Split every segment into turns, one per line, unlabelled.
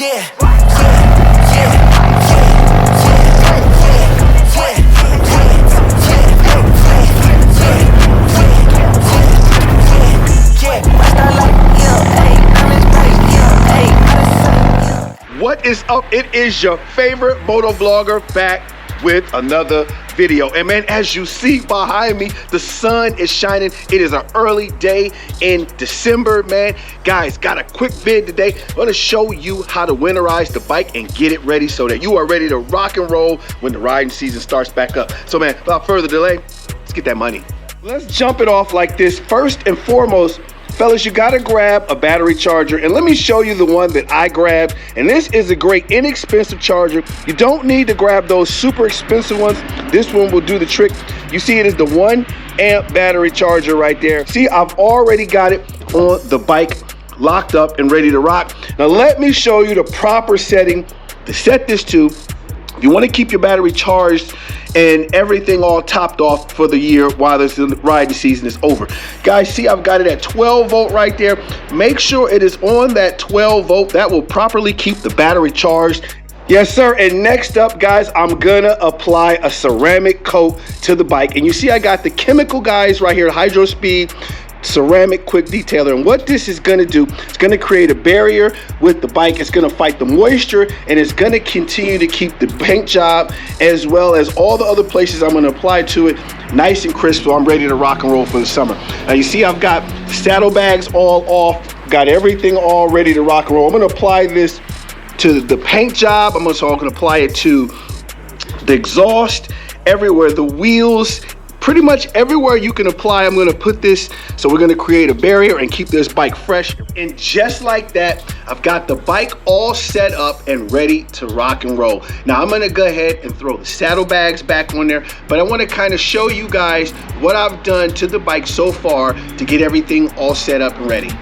yeah, yeah.
What is up? It is your favorite moto vlogger back with another video. And man, as you see behind me, the sun is shining. It is an early day in December, man. Guys, got a quick vid today. I'm gonna show you how to winterize the bike and get it ready so that you are ready to rock and roll when the riding season starts back up. So man, without further delay, let's get that money. Let's jump it off like this. First and foremost, fellas, you gotta grab a battery charger, and let me show you the one that I grabbed. And this is a great inexpensive charger. You don't need to grab those super expensive ones. This one will do the trick. You see it is the 1 amp battery charger right there. See, I've already got it on the bike, locked up and ready to rock. Now let me show you the proper setting to set this to. If you want to keep your battery charged and everything all topped off for the year while this riding season is over. Guys, see, I've got it at 12 volt right there. Make sure it is on that 12 volt. That will properly keep the battery charged. Yes, sir. And next up, guys, I'm gonna apply a ceramic coat to the bike. And you see, I got the chemical guys right here, Hydro Speed ceramic quick detailer. And what this is going to do, it's going to create a barrier with the bike. It's going to fight the moisture, and it's going to continue to keep the paint job as well as all the other places I'm going to apply to it nice and crisp, so I'm ready to rock and roll for the summer. Now you see, I've got saddlebags all off, got everything all ready to rock and roll. I'm going to apply this to the paint job. I'm also going to apply it to the exhaust, everywhere, the wheels, pretty much everywhere you can apply. I'm gonna put this, so we're gonna create a barrier and keep this bike fresh. And just like that, I've got the bike all set up and ready to rock and roll. Now I'm gonna go ahead and throw the saddlebags back on there, but I wanna kind of show you guys what I've done to the bike so far to get everything all set up and ready.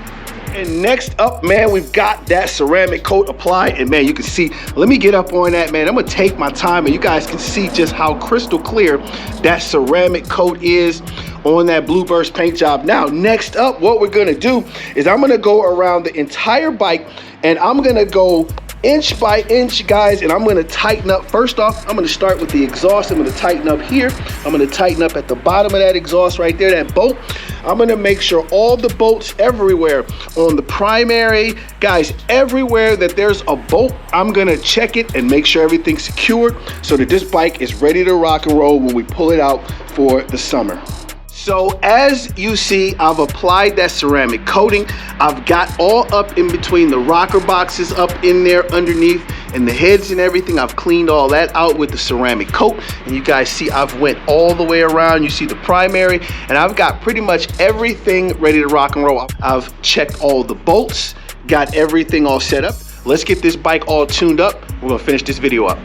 And next up, man, we've got that ceramic coat applied, and man, you can see, let me get up on that, man. I'm gonna take my time, and you guys can see just how crystal clear that ceramic coat is on that Blue Burst paint job. Now, next up, what we're gonna do is I'm gonna go around the entire bike, and I'm gonna go inch by inch, guys, and I'm gonna tighten up. First off, I'm gonna start with the exhaust. I'm gonna tighten up here. I'm gonna tighten up at the bottom of that exhaust right there, that bolt. I'm gonna make sure all the bolts everywhere on the primary, guys, everywhere that there's a bolt, I'm gonna check it and make sure everything's secured so that this bike is ready to rock and roll when we pull it out for the summer. So as you see, I've applied that ceramic coating. I've got all up in between the rocker boxes up in there underneath, and the heads and everything. I've cleaned all that out with the ceramic coat. And you guys see, I've went all the way around. You see the primary, and I've got pretty much everything ready to rock and roll. I've checked all the bolts, got everything all set up. Let's get this bike all tuned up. We're gonna finish this video up.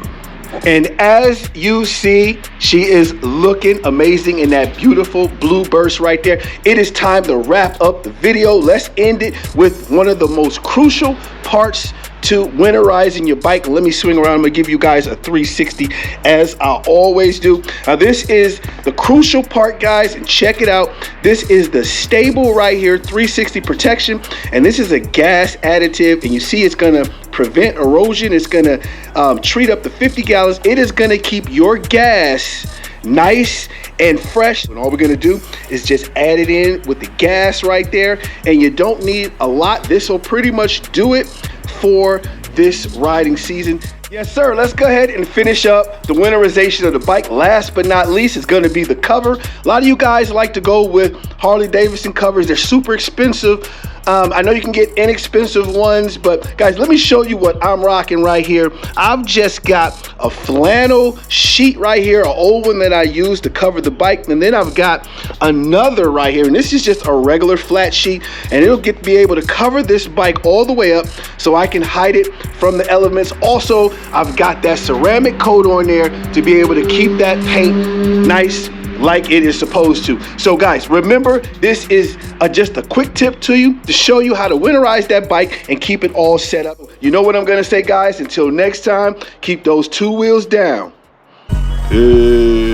And as you see, she is looking amazing in that beautiful blue burst right there. It is time to wrap up the video. Let's end it with one of the most crucial parts to winterizing your bike. Let me swing around. I'm gonna give you guys a 360 as I always do. Now this is the crucial part, guys, and check it out. This is the stable right here, 360 protection, and this is a gas additive, and you see it's gonna prevent erosion. It's gonna treat up to 50 gallons. It is gonna keep your gas nice and fresh. And all we're gonna do is just add it in with the gas right there, and you don't need a lot. This will pretty much do it for this riding season. Yes, sir. Let's go ahead and finish up the winterization of the bike. Last but not least, it's going to be the cover. A lot of you guys like to go with Harley-Davidson covers. They're super expensive. I know you can get inexpensive ones, but guys, let me show you what I'm rocking right here. I've just got a flannel sheet right here, an old one that I use to cover the bike, and then I've got another right here, and this is just a regular flat sheet, and it'll be able to cover this bike all the way up so I can hide it from the elements. Also, I've got that ceramic coat on there to be able to keep that paint nice like it is supposed to. So guys, remember, this is just a quick tip to you to show you how to winterize that bike and keep it all set up. You know what I'm gonna say, guys? Until next time, keep those two wheels down. Hey.